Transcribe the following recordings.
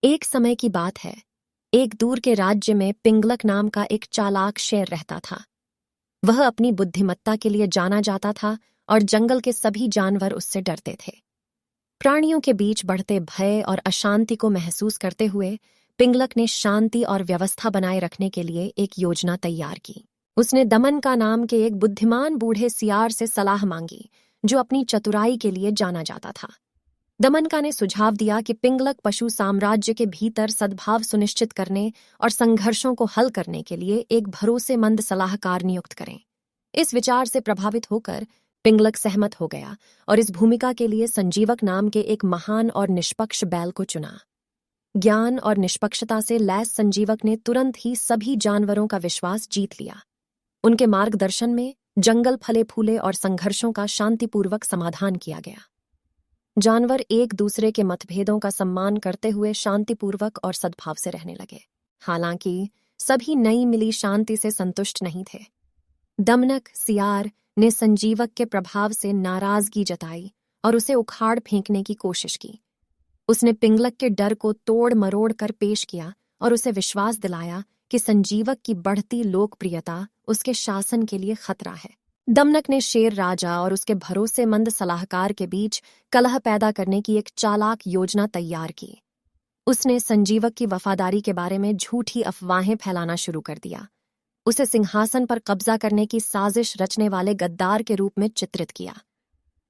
एक समय की बात है। एक दूर के राज्य में पिंगलक नाम का एक चालाक शेर रहता था। वह अपनी बुद्धिमत्ता के लिए जाना जाता था और जंगल के सभी जानवर उससे डरते थे। प्राणियों के बीच बढ़ते भय और अशांति को महसूस करते हुए पिंगलक ने शांति और व्यवस्था बनाए रखने के लिए एक योजना तैयार की। उसने दमन का नाम के एक बुद्धिमान बूढ़े सियार से सलाह मांगी, जो अपनी चतुराई के लिए जाना जाता था। दमनका ने सुझाव दिया कि पिंगलक पशु साम्राज्य के भीतर सद्भाव सुनिश्चित करने और संघर्षों को हल करने के लिए एक भरोसेमंद सलाहकार नियुक्त करें। इस विचार से प्रभावित होकर पिंगलक सहमत हो गया और इस भूमिका के लिए संजीवक नाम के एक महान और निष्पक्ष बैल को चुना। ज्ञान और निष्पक्षता से लैस संजीवक ने तुरंत ही सभी जानवरों का विश्वास जीत लिया। उनके मार्गदर्शन में जंगल फले फूले और संघर्षों का शांतिपूर्वक समाधान किया गया। जानवर एक दूसरे के मतभेदों का सम्मान करते हुए शांतिपूर्वक और सद्भाव से रहने लगे। हालांकि सभी नई मिली शांति से संतुष्ट नहीं थे। दमनक सियार ने संजीवक के प्रभाव से नाराजगी जताई और उसे उखाड़ फेंकने की कोशिश की। उसने पिंगलक के डर को तोड़ मरोड़ कर पेश किया और उसे विश्वास दिलाया कि संजीवक की बढ़ती लोकप्रियता उसके शासन के लिए खतरा है। दमनक ने शेर राजा और उसके भरोसेमंद सलाहकार के बीच कलह पैदा करने की एक चालाक योजना तैयार की। उसने संजीवक की वफादारी के बारे में झूठी अफवाहें फैलाना शुरू कर दिया। उसे सिंहासन पर कब्जा करने की साजिश रचने वाले गद्दार के रूप में चित्रित किया।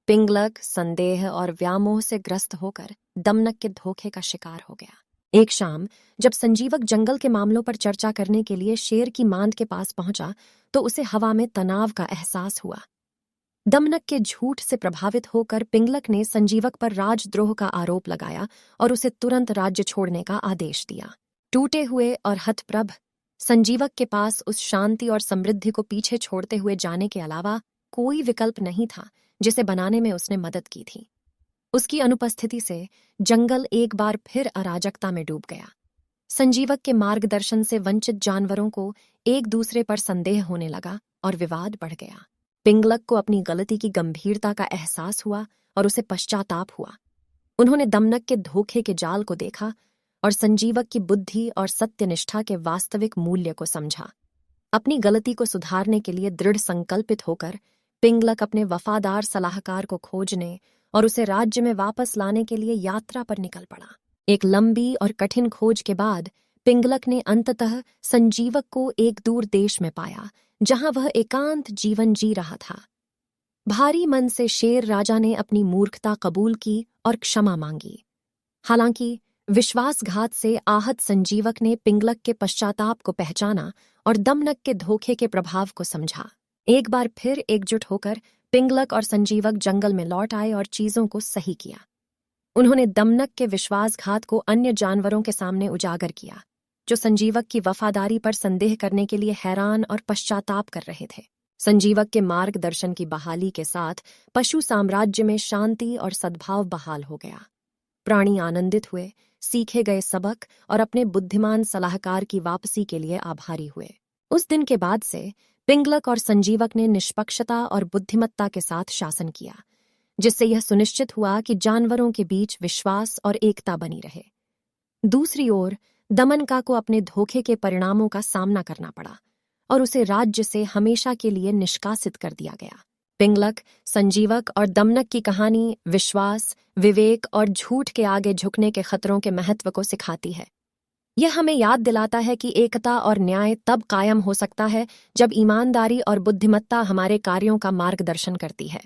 पिंगलक संदेह और व्यामोह से ग्रस्त होकर दमनक के धोखे का शिकार हो गया। एक शाम जब संजीवक जंगल के मामलों पर चर्चा करने के लिए शेर की मांद के पास पहुंचा तो उसे हवा में तनाव का एहसास हुआ। दमनक के झूठ से प्रभावित होकर पिंगलक ने संजीवक पर राजद्रोह का आरोप लगाया और उसे तुरंत राज्य छोड़ने का आदेश दिया। टूटे हुए और हतप्रभ संजीवक के पास उस शांति और समृद्धि को पीछे छोड़ते हुए जाने के अलावा कोई विकल्प नहीं था जिसे बनाने में उसने मदद की थी। उसकी अनुपस्थिति से जंगल एक बार फिर अराजकता में डूब गया। संजीवक के मार्गदर्शन से वंचित जानवरों को एक दूसरे पर संदेह होने लगा और विवाद बढ़ गया। पिंगलक को अपनी गलती की गंभीरता का एहसास हुआ और उसे पश्चाताप हुआ। उन्होंने दमनक के धोखे के जाल को देखा और संजीवक की बुद्धि और सत्यनिष्ठा के वास्तविक मूल्य को समझा। अपनी गलती को सुधारने के लिए दृढ़ संकल्पित होकर पिंगलक अपने वफादार सलाहकार को खोजने और उसे राज्य में वापस लाने के लिए यात्रा पर निकल पड़ा। एक लंबी और कठिन खोज के बाद पिंगलक ने अंततः संजीवक को एक दूर देश में पाया, जहां वह एकांत जीवन जी रहा था। भारी मन से शेर राजा ने अपनी मूर्खता कबूल की और क्षमा मांगी। हालांकि विश्वासघात से आहत संजीवक ने पिंगलक के पश्चाताप को पहचाना और दमनक के धोखे के प्रभाव को समझा। एक बार फिर एकजुट होकर पिंगलक और संजीवक जंगल में लौट आए और चीजों को सही किया। उन्होंने दमनक के विश्वासघात को अन्य जानवरों के सामने उजागर किया, जो संजीवक की वफादारी पर संदेह करने के लिए हैरान और पश्चाताप कर रहे थे। संजीवक के मार्गदर्शन की बहाली के साथ पशु साम्राज्य में शांति और सद्भाव बहाल हो गया। प्राणी आनंदित हुए, सीखे गए सबक और अपने बुद्धिमान सलाहकार की वापसी के लिए आभारी हुए। उस दिन के बाद से पिंगलक और संजीवक ने निष्पक्षता और बुद्धिमत्ता के साथ शासन किया, जिससे यह सुनिश्चित हुआ कि जानवरों के बीच विश्वास और एकता बनी रहे। दूसरी ओर दमनका को अपने धोखे के परिणामों का सामना करना पड़ा और उसे राज्य से हमेशा के लिए निष्कासित कर दिया गया। पिंगलक, संजीवक और दमनक की कहानी विश्वास, विवेक और झूठ के आगे झुकने के खतरों के महत्व को सिखाती है। यह हमें याद दिलाता है कि एकता और न्याय तब कायम हो सकता है जब ईमानदारी और बुद्धिमत्ता हमारे कार्यों का मार्गदर्शन करती है।